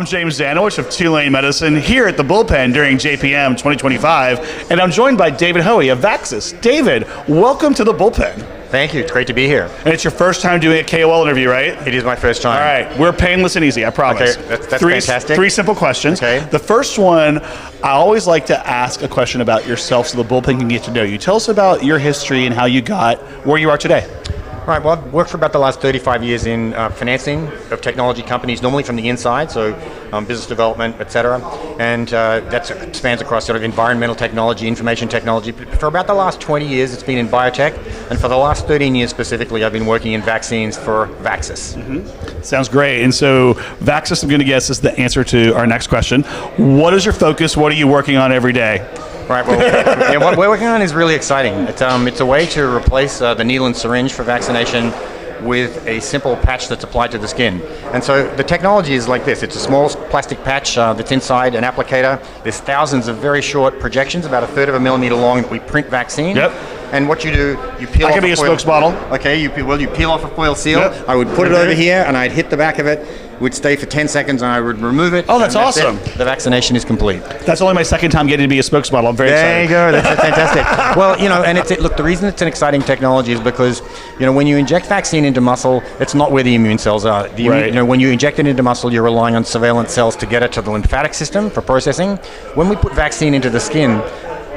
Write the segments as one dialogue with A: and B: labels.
A: I'm James Zanewicz of Tulane Medicine here at the Bullpen during JPM 2025, and I'm joined by David Hoey of Vaxxas. David, welcome to the Bullpen.
B: Thank you. It's great to be here.
A: And it's your first time doing a KOL interview, right?
B: It is my first time.
A: All right. We're painless and easy, I promise.
B: Okay, that's fantastic.
A: Three simple questions.
B: Okay.
A: The first one, I always like to ask a question about yourself so the Bullpen can get to know you. Tell us about your history and how you got where you are today.
B: Right, well, I've worked for about the last 35 years in financing of technology companies, normally from the inside, so business development, et cetera. And that spans across sort of environmental technology, information technology. But for about the last 20 years, it's been in biotech. And for the last 13 years specifically, I've been working in vaccines for Vaxxas.
A: Mm-hmm. Sounds great. And so Vaxxas, I'm going to guess, is the answer to our next question. What is your focus? What are you working on every day?
B: Right, well, yeah, what we're working on is really exciting. It's a way to replace the needle and syringe for vaccination with a simple patch that's applied to the skin. And so the technology is like this. It's a small plastic patch that's inside an applicator. There's thousands of very short projections, about 1/3 of a millimeter long, that we print vaccine.
A: Yep.
B: And what you do, you peel off
A: a foil. Spokes bottle.
B: Okay, you peel off a foil seal.
A: Yep.
B: I would put it over here, and I'd hit the back of it. It would stay for 10 seconds, and I would remove it.
A: Oh, that's awesome.
B: The vaccination is complete.
A: That's only my second time getting to be a spokes bottle. I'm very excited.
B: There you go. That's fantastic. Well, and look, the reason it's an exciting technology is because, when you inject vaccine into muscle, it's not where the immune cells are. When you inject it into muscle, you're relying on surveillance cells to get it to the lymphatic system for processing. When we put vaccine into the skin,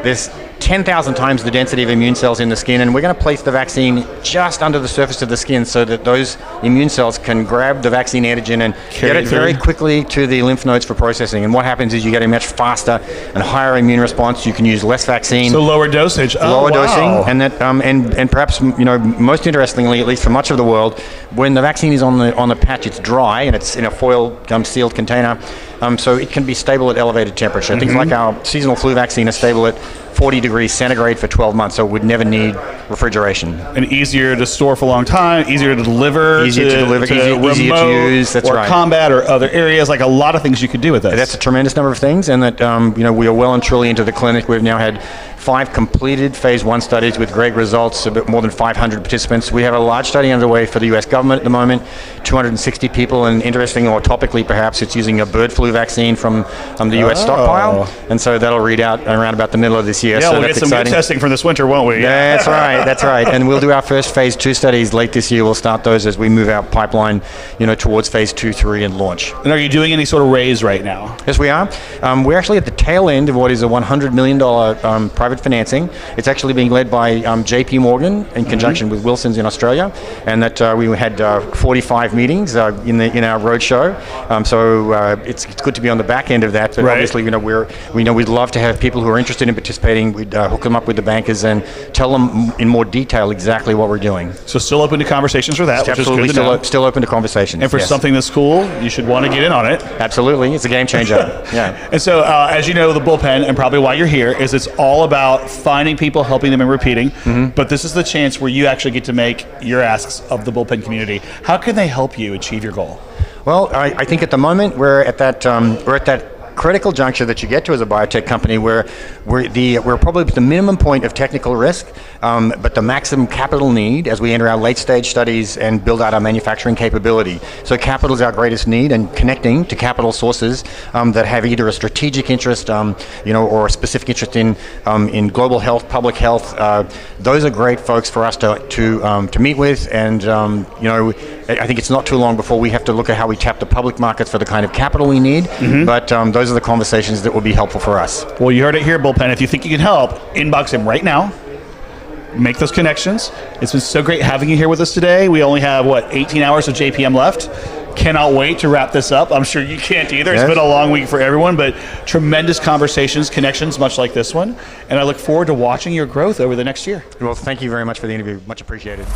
B: there's 10,000 times the density of immune cells in the skin, and we're going to place the vaccine just under the surface of the skin so that those immune cells can grab the vaccine antigen and get it very quickly to the lymph nodes for processing. And what happens is you get a much faster and higher immune response. You can use less vaccine.
A: So lower dosage.
B: Lower dosing, and that, and perhaps most interestingly, at least for much of the world, when the vaccine is on the patch, it's dry and it's in a foil sealed container, so it can be stable at elevated temperature. Mm-hmm. Things like our seasonal flu vaccine are stable at 40 degrees centigrade for 12 months, so it would never need refrigeration.
A: And easier to store for a long time, easier to deliver,
B: easier to use, that's right.
A: Or combat or other areas, like a lot of things you could do with this.
B: That's a tremendous number of things, and that we are well and truly into the clinic. We've now had 5 completed phase 1 studies with great results, a bit more than 500 participants. We have a large study underway for the US government at the moment, 260 people, and interestingly or topically perhaps, it's using a bird flu vaccine from the US stockpile, and so that'll read out around about the middle of this year.
A: Yeah,
B: so
A: we'll get some good testing for this winter, won't we?
B: That's right. And we'll do our first phase 2 studies late this year. We'll start those as we move our pipeline, towards phase 2, 3 and launch.
A: And are you doing any sort of raise right now?
B: Yes, we are. We're actually at the tail end of what is a $100 million private financing. It's actually being led by JPM in conjunction with Wilson's in Australia, and that we had 45 meetings in our roadshow. So it's good to be on the back end of that. But obviously, we'd love to have people who are interested in participating. We'd hook them up with the bankers and tell them in more detail exactly what we're doing.
A: So still open to conversations for that, which is good to know.
B: Still open to conversations.
A: And for something this cool, you should want to get in on it.
B: Absolutely, it's a game changer. Yeah.
A: And so, as you know, the Bullpen, and probably why you're here, is it's all about finding people, helping them, and repeating. Mm-hmm. But this is the chance where you actually get to make your asks of the Bullpen community. How can they help you achieve your goal?
B: Well, I think at the moment we're at that critical juncture that you get to as a biotech company where we're probably at the minimum point of technical risk, but the maximum capital need as we enter our late stage studies and build out our manufacturing capability. So capital is our greatest need, and connecting to capital sources that have either a strategic interest, or a specific interest in global health, public health. Those are great folks for us to meet with, and I think it's not too long before we have to look at how we tap the public markets for the kind of capital we need. Mm-hmm. But those are the conversations that will be helpful for us.
A: Well, you heard it here, Bullpen. If you think you can help, inbox him right now. Make those connections. It's been so great having you here with us today. We only have, 18 hours of JPM left. Cannot wait to wrap this up. I'm sure you can't either. Yes. It's been a long week for everyone, but tremendous conversations, connections, much like this one. And I look forward to watching your growth over the next year.
B: Well, thank you very much for the interview. Much appreciated.